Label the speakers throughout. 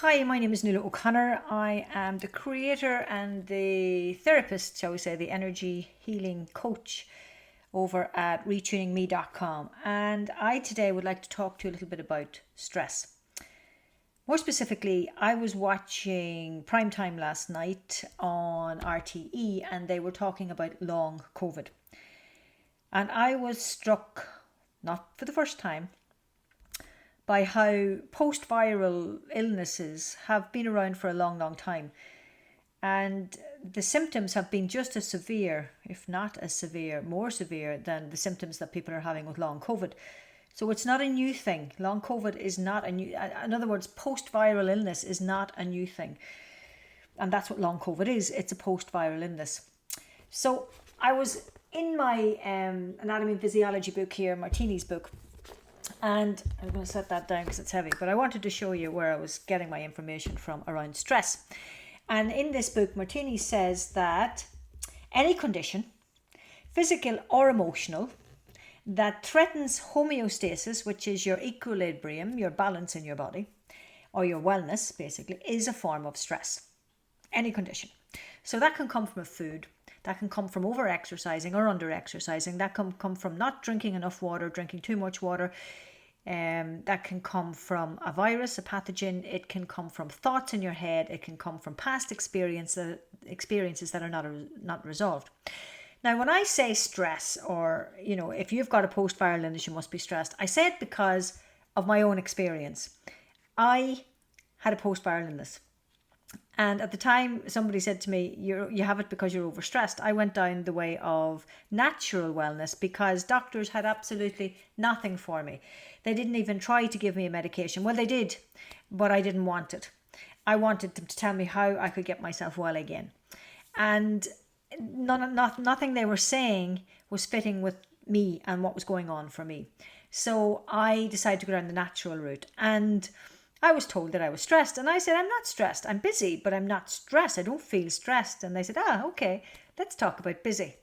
Speaker 1: Hi, my name is Nuala O'Connor. I am the creator and the therapist, shall we say, the energy healing coach over at retuningme.com. And I today would like to talk to you a little bit about stress. More specifically, I was watching Primetime last night on RTE and they were talking about long COVID. And I was struck, not for the first time, by how post-viral illnesses have been around for a long, long time. And the symptoms have been just as severe, if not as severe, more severe than the symptoms that people are having with long COVID. So it's not a new thing. Long COVID is not a new, in other words, post-viral illness is not a new thing. And that's what long COVID is. It's a post-viral illness. So I was in my anatomy and physiology book here, Martini's book, and I'm going to set that down because it's heavy, but I wanted to show you where I was getting my information from around stress. And in this book, Martini says that any condition, physical or emotional, that threatens homeostasis, which is your equilibrium, your balance in your body, or your wellness, basically, is a form of stress. Any condition. So that can come from a food, that can come from over-exercising or under-exercising, that can come from not drinking enough water, drinking too much water, that can come from a virus, a pathogen, it can come from thoughts in your head, it can come from past experiences that are not resolved. Now, when I say stress, or, if you've got a post-viral illness, you must be stressed, I say it because of my own experience. I had a post-viral illness. And at the time, somebody said to me, you have it because you're overstressed. I went down the way of natural wellness because doctors had absolutely nothing for me. They didn't even try to give me a medication. Well, they did, but I didn't want it. I wanted them to tell me how I could get myself well again. And nothing they were saying was fitting with me and what was going on for me. So I decided to go down the natural route. And I was told that I was stressed, and I said, I'm not stressed. I'm busy, but I'm not stressed. I don't feel stressed. And they said, okay, let's talk about busy.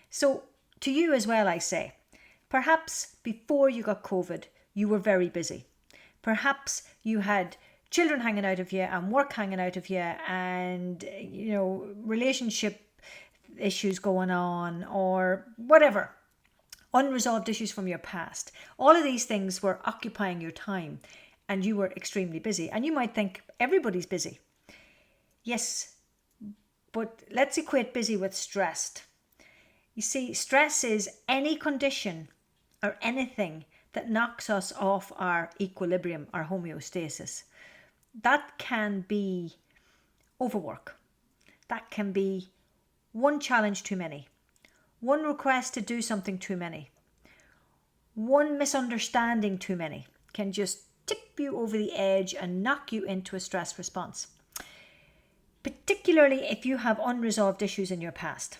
Speaker 1: So to you as well, I say, perhaps before you got COVID, you were very busy. Perhaps you had children hanging out of you and work hanging out of you and, relationship issues going on or whatever, unresolved issues from your past. All of these things were occupying your time. And you were extremely busy. And you might think everybody's busy. Yes, but let's equate busy with stressed. You see, stress is any condition or anything that knocks us off our equilibrium, our homeostasis. That can be overwork. That can be one challenge too many. One request to do something too many. One misunderstanding too many can just tip you over the edge and knock you into a stress response. Particularly if you have unresolved issues in your past.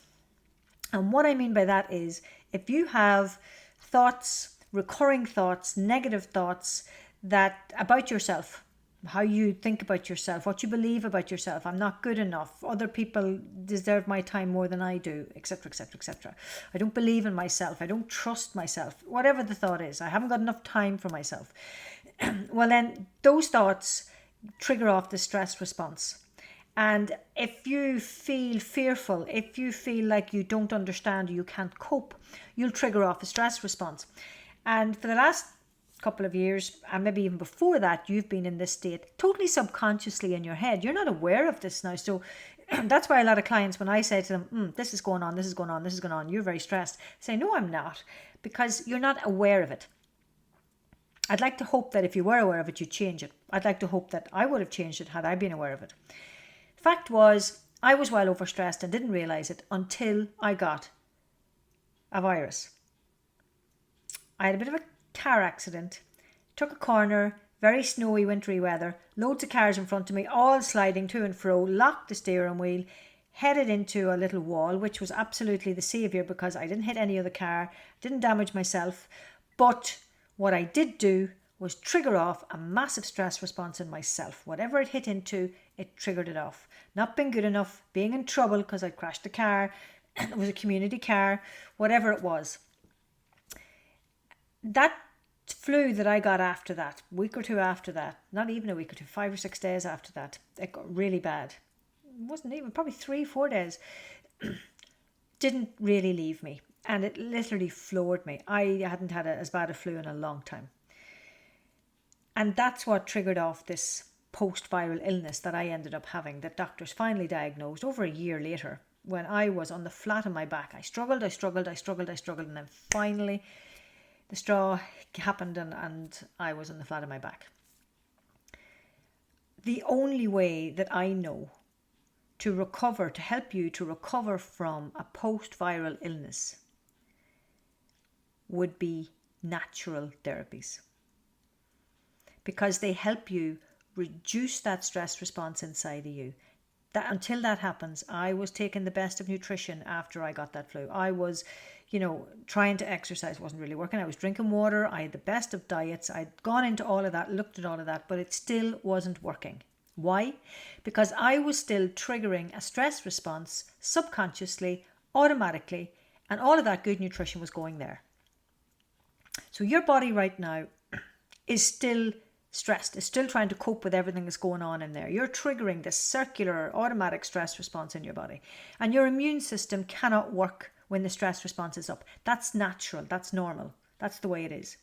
Speaker 1: And what I mean by that is if you have thoughts, recurring thoughts, negative thoughts that about yourself, how you think about yourself, what you believe about yourself, I'm not good enough, other people deserve my time more than I do, etc., etc., etc. I don't believe in myself, I don't trust myself, whatever the thought is, I haven't got enough time for myself. Well, then those thoughts trigger off the stress response. And if you feel fearful, if you feel like you don't understand or you can't cope, you'll trigger off a stress response. And for the last couple of years, and maybe even before that, you've been in this state totally subconsciously in your head. You're not aware of this now. So that's why a lot of clients, when I say to them, this is going on, this is going on, this is going on, you're very stressed, say, no, I'm not, because you're not aware of it. I'd like to hope that if you were aware of it, you'd change it. I'd like to hope that I would have changed it had I been aware of it. Fact was, I was well overstressed and didn't realise it until I got a virus. I had a bit of a car accident, took a corner, very snowy, wintry weather, loads of cars in front of me, all sliding to and fro, locked the steering wheel, headed into a little wall, which was absolutely the saviour because I didn't hit any other car, didn't damage myself, but what I did do was trigger off a massive stress response in myself. Whatever it hit into, it triggered it off. Not being good enough, being in trouble because I crashed the car, it was a community car, whatever it was. That flu that I got after that, a week or two after that, not even a week or two, 5 or 6 days after that, it got really bad. It wasn't even, probably 3, 4 days, didn't really leave me. And it literally floored me. I hadn't had as bad a flu in a long time. And that's what triggered off this post-viral illness that I ended up having, that doctors finally diagnosed over a year later, when I was on the flat of my back. I struggled, and then finally the straw happened and I was on the flat of my back. The only way that I know to recover, to help you to recover from a post-viral illness, would be natural therapies, because they help you reduce that stress response inside of you. That until that happens, I was taking the best of nutrition after I got that flu. I was, trying to exercise, wasn't really working. I was drinking water. I had the best of diets. I'd gone into all of that, looked at all of that, but it still wasn't working. Why? Because I was still triggering a stress response subconsciously, automatically, and all of that good nutrition was going there. So your body right now is still stressed, is still trying to cope with everything that's going on in there. You're triggering this circular automatic stress response in your body, and your immune system cannot work when the stress response is up. That's natural, that's normal, that's the way it is.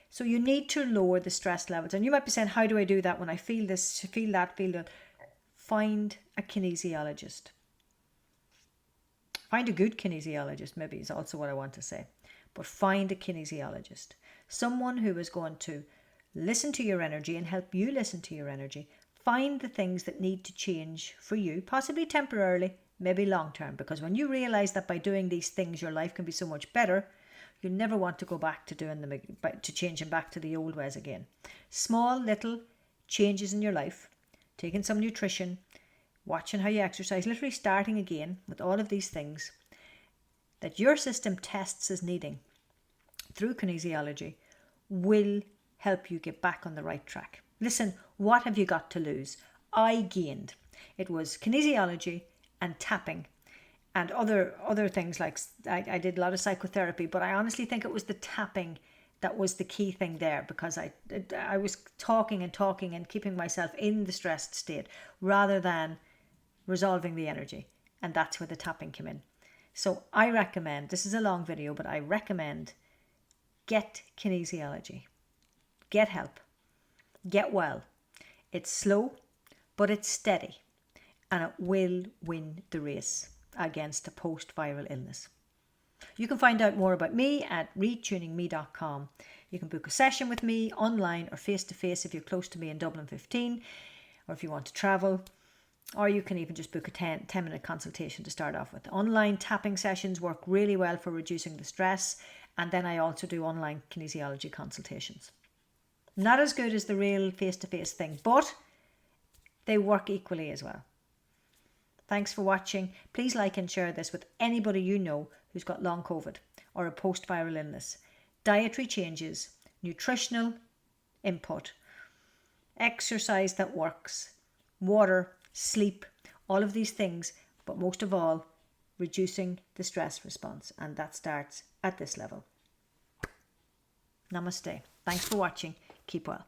Speaker 1: So you need to lower the stress levels. And you might be saying, how do I do that when I feel this, feel that, feel that? Find a kinesiologist. Find a good kinesiologist, maybe, is also what I want to say. But find a kinesiologist. Someone who is going to listen to your energy and help you listen to your energy. Find the things that need to change for you, possibly temporarily, maybe long term. Because when you realize that by doing these things, your life can be so much better, you'll never want to go back to doing them, to changing back to the old ways again. Small little changes in your life, taking some nutrition, watching how you exercise, literally starting again with all of these things that your system tests as needing through kinesiology, will help you get back on the right track. Listen, what have you got to lose? I gained. It was kinesiology and tapping and other things, like I did a lot of psychotherapy, but I honestly think it was the tapping that was the key thing there, because I was talking and keeping myself in the stressed state rather than resolving the energy, and that's where the tapping came in. So I recommend, this is a long video, but I recommend get kinesiology, get help, get well. It's slow, but it's steady, and it will win the race against a post-viral illness. You can find out more about me at retuningme.com. You can book a session with me online or face-to-face if you're close to me in Dublin 15, or if you want to travel, or you can even just book a 10-minute consultation to start off with. Online tapping sessions work really well for reducing the stress, and then I also do online kinesiology consultations. Not as good as the real face-to-face thing, but they work equally as well. Thanks for watching. Please like and share this with anybody you know who's got long COVID or a post-viral illness. Dietary changes, nutritional input, exercise that works, water, sleep, all of these things, but most of all, reducing the stress response. And that starts at this level. Namaste. Thanks for watching. Keep well.